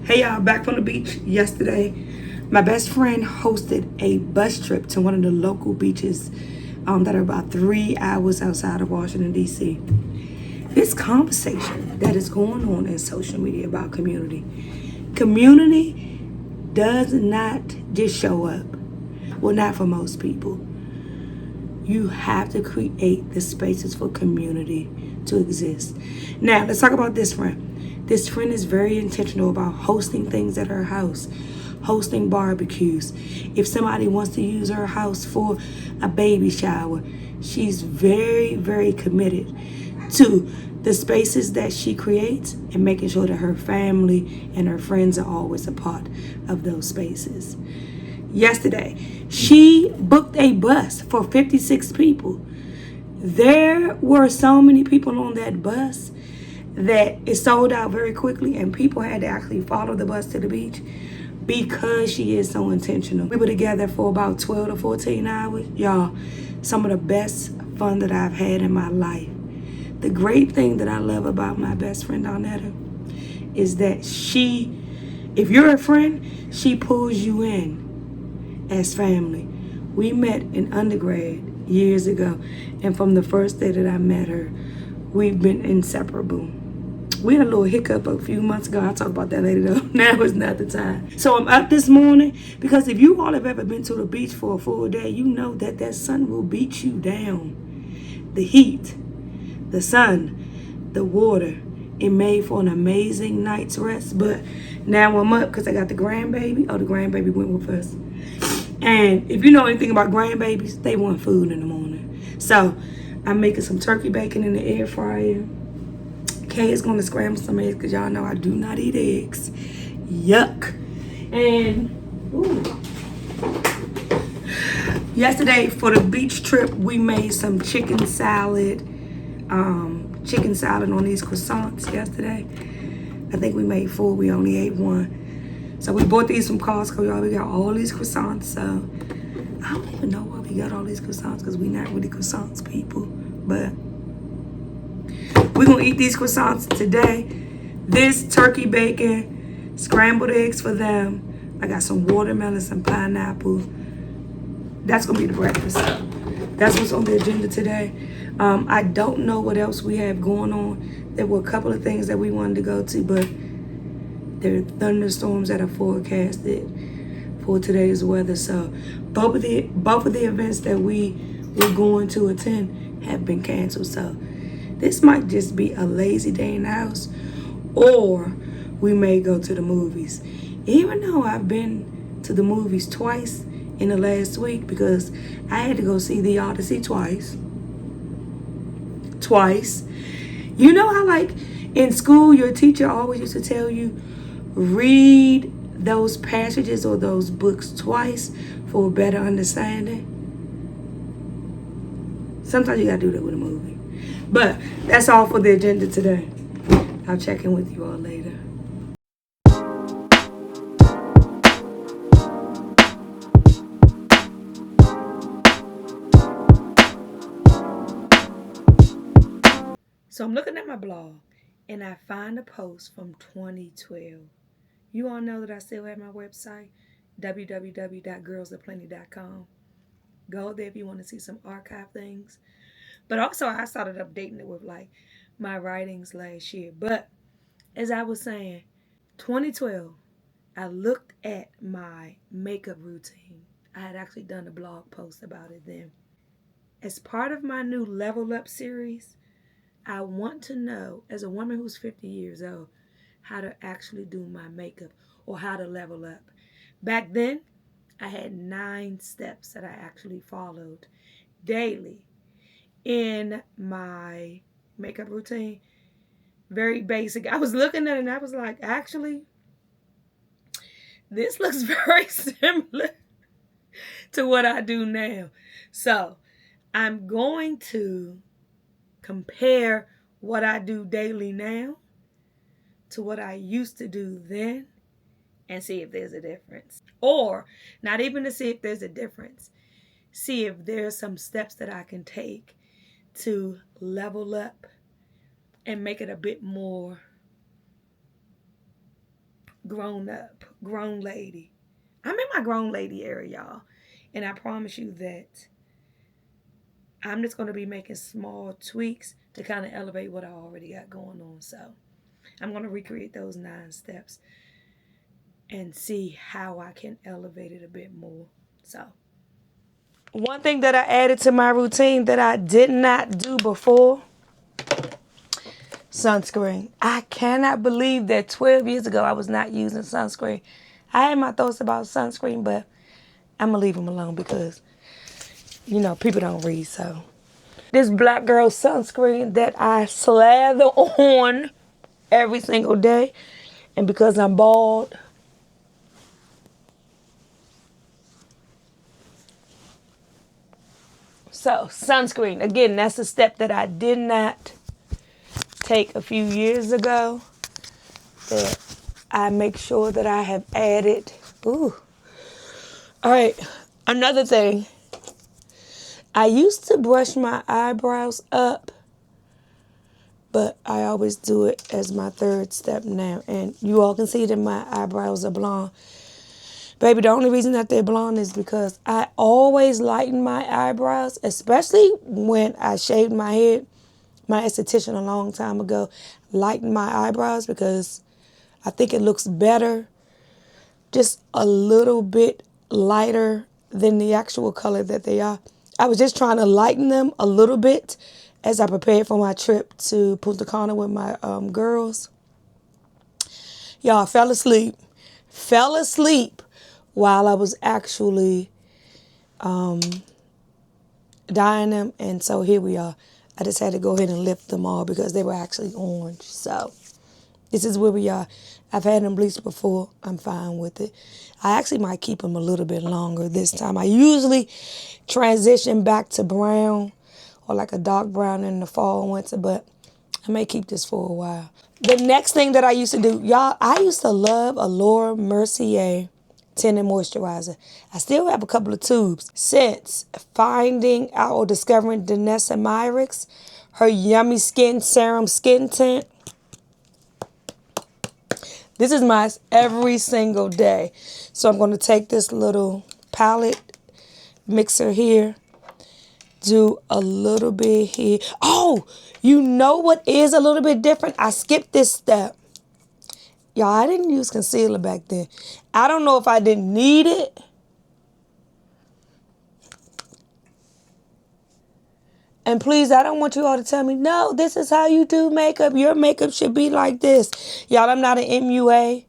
Hey y'all, back from the beach yesterday. My best friend hosted a bus trip to one of the local beaches that are about 3 hours outside of Washington, D.C. This conversation that is going on in social media about community. Community does not just show up. Well, not for most people. You have to create the spaces for community to exist. Now, let's talk about this friend. This friend is very intentional about hosting things at her house, hosting barbecues. If somebody wants to use her house for a baby shower, she's very, very committed to the spaces that she creates and making sure that her family and her friends are always a part of those spaces. Yesterday, she booked a bus for 56 people. There were so many people on that bus that it sold out very quickly, and people had to actually follow the bus to the beach because she is so intentional. We were together for about 12 to 14 hours. Y'all, some of the best fun that I've had in my life. The great thing that I love about my best friend Donetta is that she, if you're a friend, she pulls you in as family. We met in undergrad years ago, and from the first day that I met her, we've been inseparable. We had a little hiccup a few months ago. I'll talk about that later though. Now is not the time. So I'm up this morning because if you all have ever been to the beach for a full day, you know that that sun will beat you down. The heat, the sun, the water. It made for an amazing night's rest. But now I'm up because I got the grandbaby. Oh, the grandbaby went with us. And if you know anything about grandbabies, they want food in the morning. So I'm making some turkey bacon in the air fryer. Kay is going to scramble some eggs because y'all know I do not eat eggs. Yuck. And yesterday for the beach trip, we made some chicken salad. Chicken salad on these croissants yesterday. I think we made 4. We only ate 1. So we bought these from Costco, y'all. We got all these croissants. So I don't even know why we got all these croissants because we not really croissants people. But we're going to eat these croissants today. This turkey bacon, scrambled eggs for them. I got some watermelon, some pineapple. That's going to be the breakfast. That's what's on the agenda today. I don't know what else we have going on. There were a couple of things that we wanted to go to, but there are thunderstorms that are forecasted for today's weather. So both of the events that we were going to attend have been canceled. So this might just be a lazy day in the house, or we may go to the movies. Even though I've been to the movies twice in the last week because I had to go see The Odyssey twice. You know how like in school your teacher always used to tell you, read those passages or those books twice for a better understanding? Sometimes you gotta do that with a movie. But that's all for the agenda today. I'll check in with you all later. So I'm looking at my blog and I find a post from 2012. You all know that I still have my website, www.girlsaplenty.com. Go there if you want to see some archive things. But also I started updating it with like my writings last year. But as I was saying, 2012, I looked at my makeup routine. I had actually done a blog post about it then. As part of my new Level Up series, I want to know, as a woman who's 50 years old, how to actually do my makeup or how to level up. Back then, I had 9 steps that I actually followed daily in my makeup routine. Very basic. I was looking at it and I was like, actually, this looks very similar to what I do now. So I'm going to compare what I do daily now to what I used to do then and see if there's a difference. Or not even to see if there's a difference. See if there's some steps that I can take to level up and make it a bit more grown up, grown lady. I'm in my grown lady area, y'all. And I promise you that I'm just going to be making small tweaks to kind of elevate what I already got going on. So I'm going to recreate those 9 steps and see how I can elevate it a bit more. So, one thing that I added to my routine that I did not do before, sunscreen. I cannot believe that 12 years ago I was not using sunscreen. I had my thoughts about sunscreen, but I'm going to leave them alone because, people don't read. So, this Black Girl sunscreen that I slather on every single day. And because I'm bald, so sunscreen. Again, that's a step that I did not take a few years ago. That I make sure that I have added. Ooh. All right. Another thing. I used to brush my eyebrows up, but I always do it as my third step now. And you all can see that my eyebrows are blonde. Baby, the only reason that they're blonde is because I always lighten my eyebrows, especially when I shaved my head. My esthetician a long time ago lightened my eyebrows because I think it looks better, just a little bit lighter than the actual color that they are. I was just trying to lighten them a little bit as I prepared for my trip to Punta Cana with my girls. Y'all fell asleep while I was actually dyeing them, and so here we are. I just had to go ahead and lift them all because they were actually orange. So this is where we are. I've had them bleached before. I'm fine with it. I actually might keep them a little bit longer this time. I usually transition back to brown or like a dark brown in the fall and winter, but I may keep this for a while. The next thing that I used to do, y'all, I used to love a Laura Mercier tinted moisturizer. I still have a couple of tubes. Since finding out or discovering Danessa Myricks, her Yummy Skin Serum Skin Tint, this is my every single day. So I'm going to take this little palette mixer here, do a little bit here. Oh, you know what is a little bit different? I skipped this step. Y'all, I didn't use concealer back then. I don't know if I didn't need it. And please, I don't want you all to tell me, no, this is how you do makeup. Your makeup should be like this. Y'all, I'm not an MUA.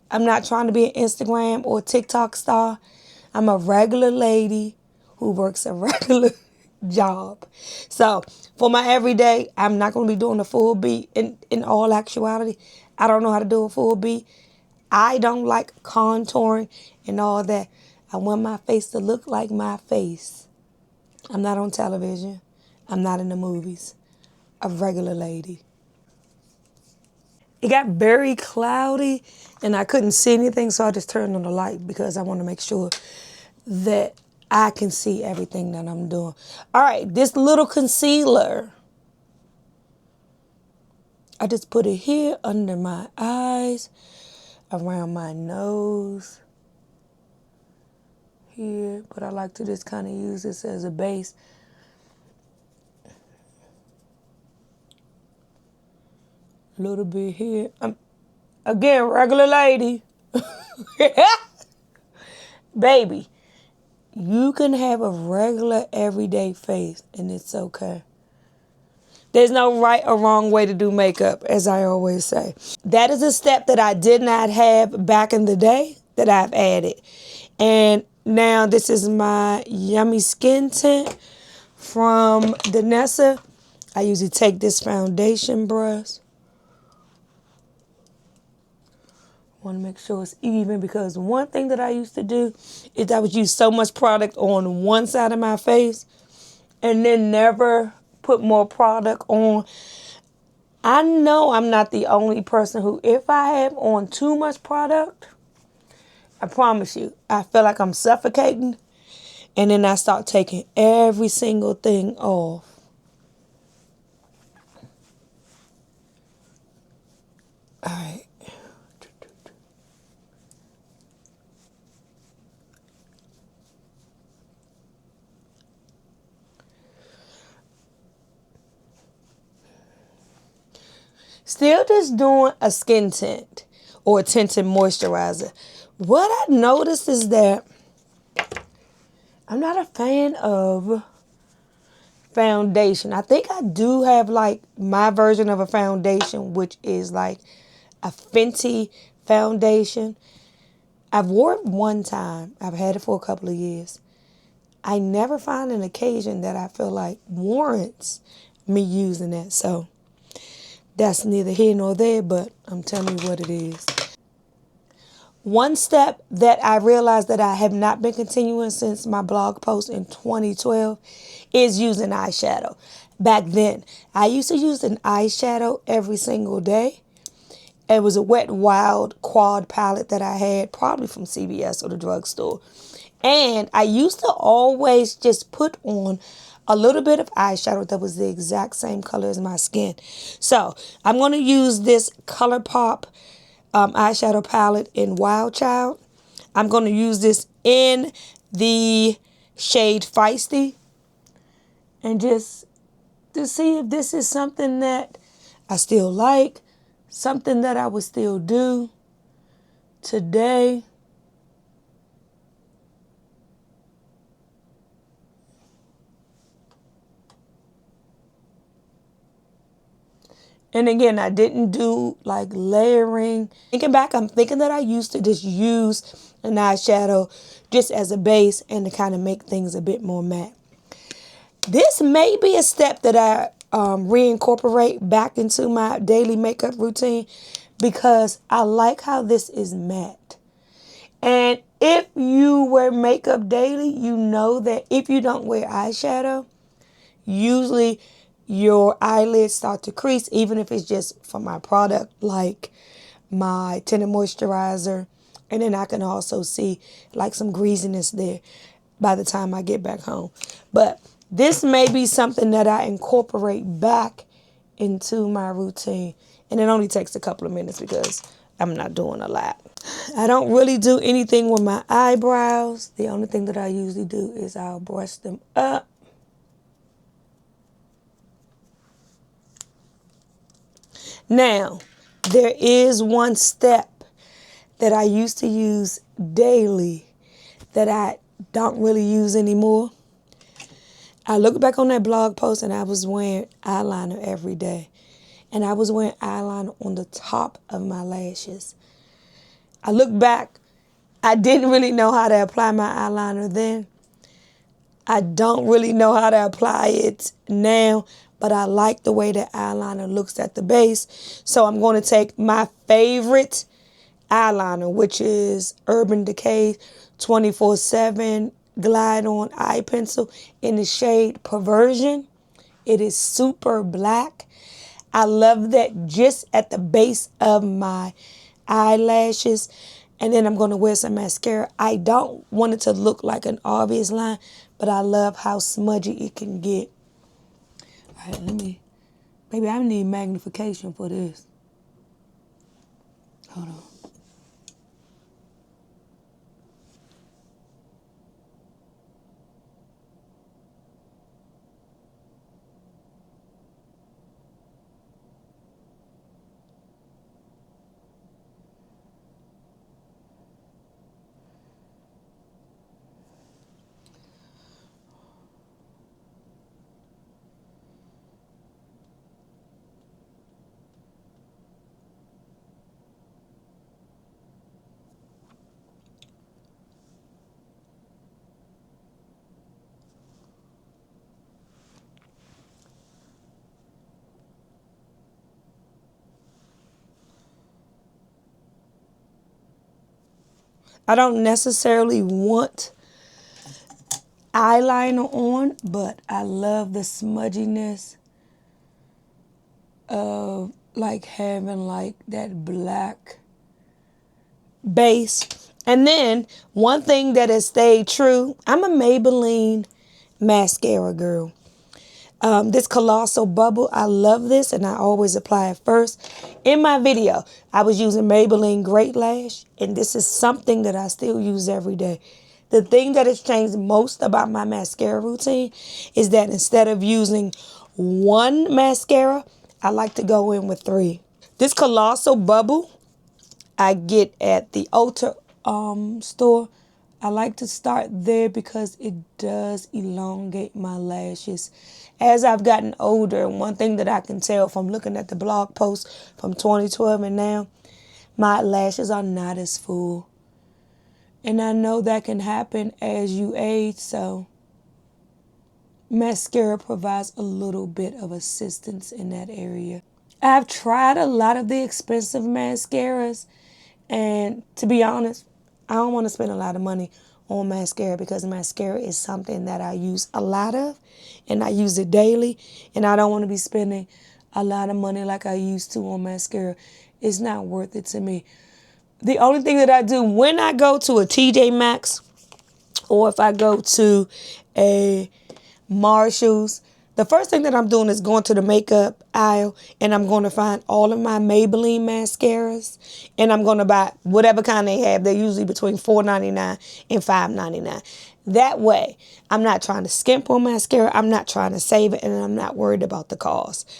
I'm not trying to be an Instagram or TikTok star. I'm a regular lady who works a regular job. So for my everyday, I'm not going to be doing a full beat. In all actuality, I don't know how to do a full beat. I don't like contouring and all that. I want my face to look like my face. I'm not on television. I'm not in the movies. A regular lady. It got very cloudy and I couldn't see anything, so I just turned on the light because I want to make sure that I can see everything that I'm doing. All right, this little concealer, I just put it here under my eyes, around my nose, here, but I like to just kind of use this as a base. A little bit here. Again, regular lady. Baby, you can have a regular everyday face and it's okay. There's no right or wrong way to do makeup, as I always say. That is a step that I did not have back in the day that I've added. And now this is my Yummy Skin Tint from Danessa. I usually take this foundation brush. Want to make sure it's even, because one thing that I used to do is I would use so much product on one side of my face and then never put more product on. I know I'm not the only person who, if I have on too much product, I promise you, I feel like I'm suffocating, and then I start taking every single thing off. All right. Still just doing a skin tint or a tinted moisturizer. What I noticed is that I'm not a fan of foundation. I think I do have like my version of a foundation, which is like a Fenty foundation. I've wore it one time. I've had it for a couple of years. I never find an occasion that I feel like warrants me using that. So that's neither here nor there, but I'm telling you what it is. One step that I realized that I have not been continuing since my blog post in 2012 is using eyeshadow. Back then, I used to use an eyeshadow every single day. It was a Wet n Wild quad palette that I had, probably from CVS or the drugstore. And I used to always just put on a little bit of eyeshadow that was the exact same color as my skin. So I'm going to use this ColourPop eyeshadow palette in Wild Child. I'm going to use this in the shade Feisty. And just to see if this is something that I still like, something that I would still do today. And again, I didn't do like layering. Thinking back, I'm thinking that I used to just use an eyeshadow just as a base and to kind of make things a bit more matte. This may be a step that I reincorporate back into my daily makeup routine because I like how this is matte. And if you wear makeup daily, you know that if you don't wear eyeshadow, usually your eyelids start to crease, even if it's just from my product like my tinted moisturizer. And then I can also see like some greasiness there by the time I get back home. But this may be something that I incorporate back into my routine. And it only takes a couple of minutes because I'm not doing a lot. I don't really do anything with my eyebrows. The only thing that I usually do is I'll brush them up. Now, there is one step that I used to use daily that I don't really use anymore. I look back on that blog post and I was wearing eyeliner every day. And I was wearing eyeliner on the top of my lashes. I look back, I didn't really know how to apply my eyeliner then. I don't really know how to apply it now, but I like the way the eyeliner looks at the base. So I'm going to take my favorite eyeliner, which is Urban Decay 24/7 Glide On Eye Pencil in the shade Perversion. It is super black. I love that just at the base of my eyelashes. And then I'm going to wear some mascara. I don't want it to look like an obvious line, but I love how smudgy it can get. All right, maybe I need magnification for this. Hold on. I don't necessarily want eyeliner on, but I love the smudginess of like having like that black base. And then one thing that has stayed true, I'm a Maybelline mascara girl. This Colossal Bubble, I love this and I always apply it first. In my video, I was using Maybelline Great Lash, and this is something that I still use every day. The thing that has changed most about my mascara routine is that instead of using one mascara, I like to go in with 3. This Colossal Bubble I get at the Ulta store. I like to start there because it does elongate my lashes. As I've gotten older, one thing that I can tell from looking at the blog post from 2012 and now, my lashes are not as full. And I know that can happen as you age, so mascara provides a little bit of assistance in that area. I've tried a lot of the expensive mascaras, and to be honest, I don't want to spend a lot of money on mascara because mascara is something that I use a lot of and I use it daily, and I don't want to be spending a lot of money like I used to on mascara. It's not worth it to me. The only thing that I do when I go to a TJ Maxx or if I go to a Marshalls, the first thing that I'm doing is going to the makeup aisle and I'm going to find all of my Maybelline mascaras and I'm going to buy whatever kind they have. They're usually between $4.99 and $5.99. That way, I'm not trying to skimp on mascara. I'm not trying to save it, and I'm not worried about the cost.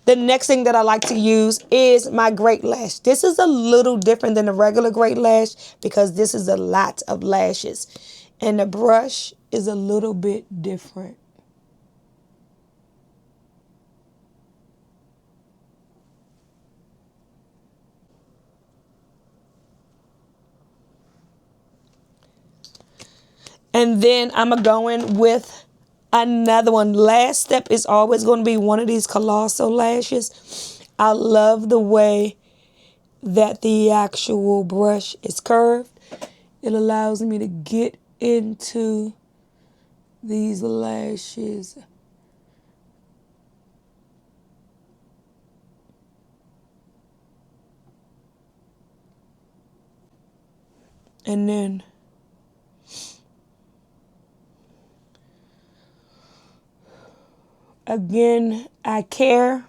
The next thing that I like to use is my Great Lash. This is a little different than the regular Great Lash because this is a lot of lashes. And the brush is a little bit different. And then I'm going to go in with another one. Last step is always going to be one of these Colossal lashes. I love the way that the actual brush is curved. It allows me to get into these lashes. And then again, I care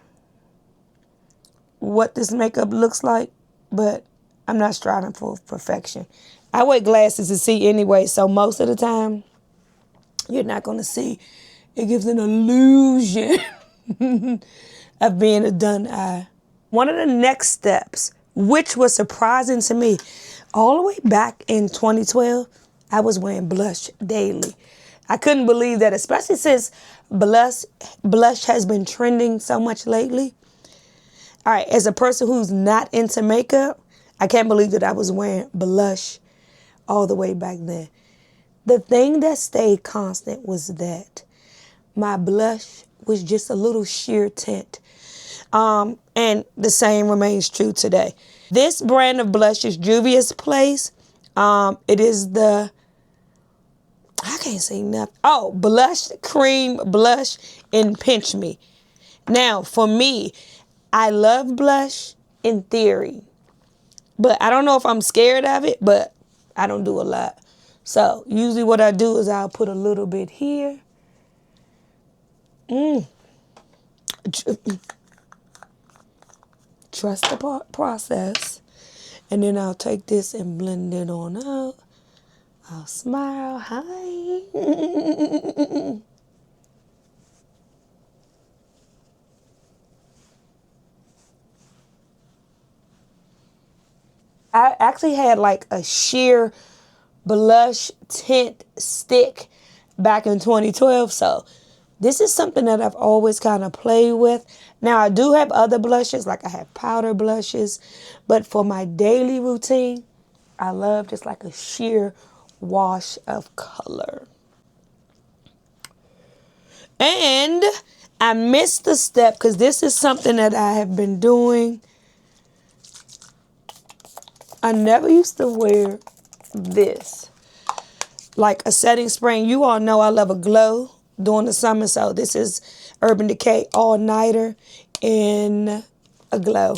what this makeup looks like, but I'm not striving for perfection. I wear glasses to see anyway, so most of the time, you're not going to see. It gives an illusion of being a done eye. One of the next steps, which was surprising to me, all the way back in 2012, I was wearing blush daily. I couldn't believe that, especially since blush has been trending so much lately. All right, as a person who's not into makeup, I can't believe that I was wearing blush all the way back then. The thing that stayed constant was that my blush was just a little sheer tint. And the same remains true today. This brand of blush is Juvia's Place. It is the, I can't say nothing. Oh, Blush Cream Blush in Pinch Me. Now, for me, I love blush in theory. But I don't know if I'm scared of it, but I don't do a lot. So usually what I do is I'll put a little bit here. Trust the process. And then I'll take this and blend it on out. I'll smile. Hi. I actually had like a sheer blush tint stick back in 2012. So this is something that I've always kind of played with. Now I do have other blushes, like I have powder blushes, but for my daily routine, I love just like a sheer wash of color. And I missed the step because this is something that I have been doing. I never used to wear this, like a setting spray. You all know I love a glow during the summer, so this is Urban Decay All Nighter in a glow.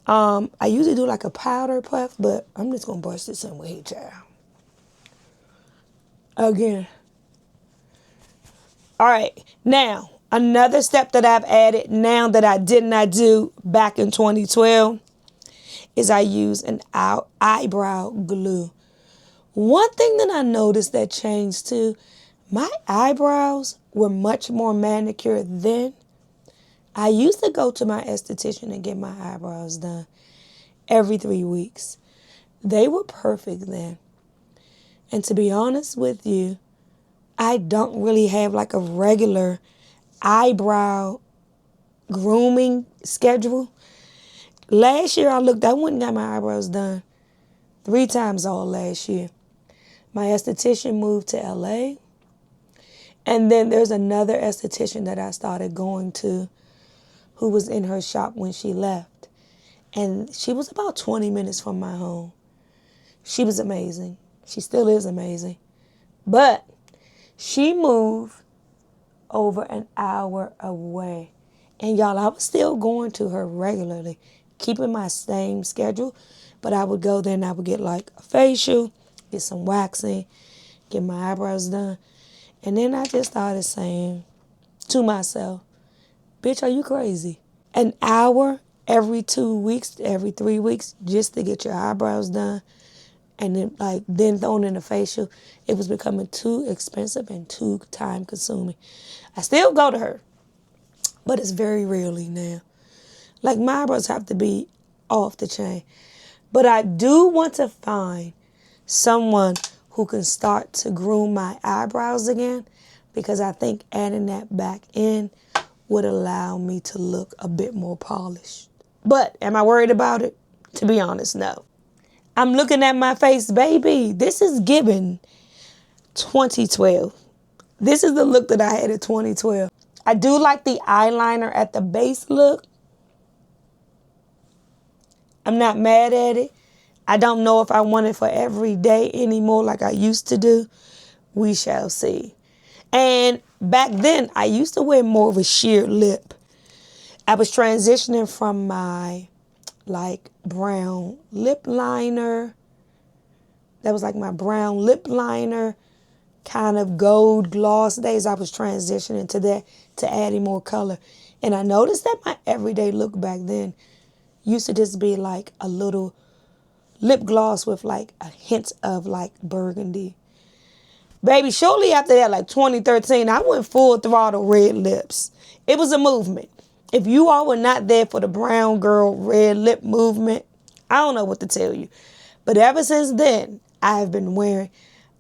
I usually do like a powder puff, but I'm just gonna brush this in with heat, child. Again. All right, now another step that I've added now that I did not do back in 2012 is I use an eyebrow glue. One thing that I noticed that changed too, my eyebrows were much more manicured then I used to go to my esthetician and get my eyebrows done every 3 weeks. They were perfect then. And to be honest with you, I don't really have like a regular eyebrow grooming schedule. Last year I went and got my eyebrows done 3 times all last year. My esthetician moved to LA. And then there's another esthetician that I started going to who was in her shop when she left. And she was about 20 minutes from my home. She was amazing. She still is amazing. But she moved over an hour away. And y'all, I was still going to her regularly, keeping my same schedule. But I would go there and I would get like a facial, get some waxing, get my eyebrows done. And then I just started saying to myself, bitch, are you crazy? An hour every 2 weeks, every 3 weeks, just to get your eyebrows done, and then throwing in a facial, it was becoming too expensive and too time consuming. I still go to her, but it's very rarely now. Like, my eyebrows have to be off the chain. But I do want to find someone who can start to groom my eyebrows again, because I think adding that back in would allow me to look a bit more polished. But am I worried about it? To be honest, no. I'm looking at my face, baby. This is given 2012. This is the look that I had in 2012. I do like the eyeliner at the base look. I'm not mad at it. I don't know if I want it for every day anymore like I used to do. We shall see. And back then, I used to wear more of a sheer lip. I was transitioning from my brown lip liner. That was like my brown lip liner, kind of gold gloss days. I was transitioning to that, to adding more color. And I noticed that my everyday look back then used to just be like a little lip gloss with like a hint of like burgundy. Baby, shortly after that, like 2013, I went full throttle red lips. It was a movement. If you all were not there for the brown girl red lip movement, I don't know what to tell you. But ever since then, I have been wearing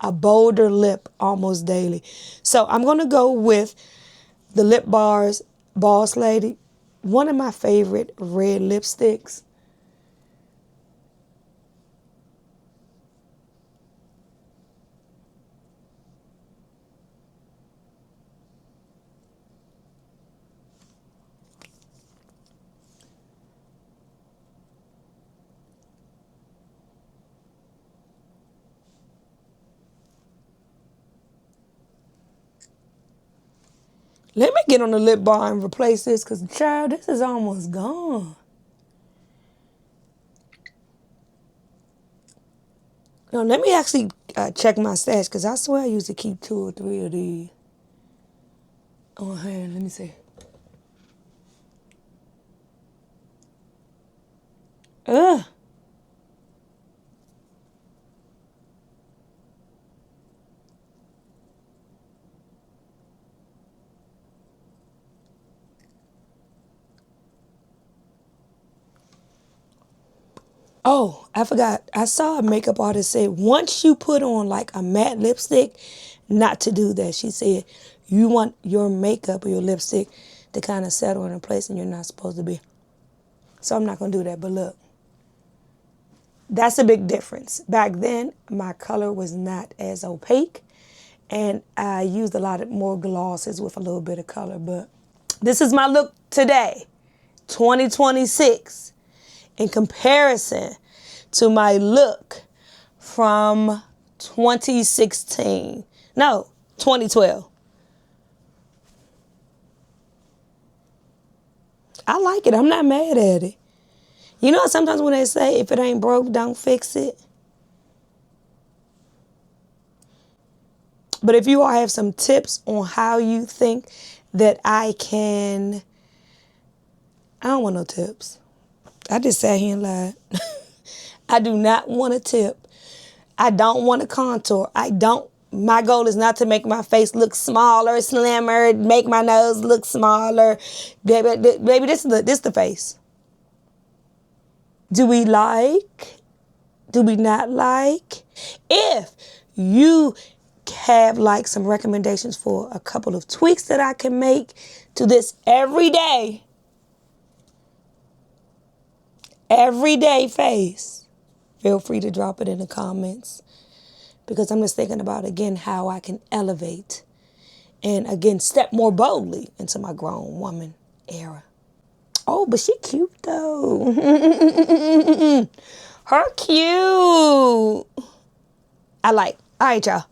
a bolder lip almost daily. So I'm going to go with the Lip Bars Boss Lady, one of my favorite red lipsticks. Let me get on the lip bar and replace this, because, child, this is almost gone. No, let me actually check my stash, because I swear I used to keep 2 or 3 of these on hand. Let me see. Ugh. Oh, I forgot. I saw a makeup artist say once you put on like a matte lipstick, not to do that. She said you want your makeup or your lipstick to kind of settle in a place and you're not supposed to be. So I'm not going to do that. But look, that's a big difference. Back then, my color was not as opaque, and I used a lot of more glosses with a little bit of color. But this is my look today, 2026. In comparison to my look from 2016. No, 2012. I like it. I'm not mad at it. You know, sometimes when they say, if it ain't broke, don't fix it. But if you all have some tips on how you think that I don't want no tips. I just sat here and lied. I do not want a tip. I don't want a contour. I don't My goal is not to make my face look smaller, slimmer, make my nose look smaller. Baby, this is the face. Do we like? Do we not like? If you have like some recommendations for a couple of tweaks that I can make to this everyday face, feel free to drop it in the comments, because I'm just thinking about, again, how I can elevate and, again, step more boldly into my grown woman era. Oh, but she cute though. Her cute. I like. All right, y'all.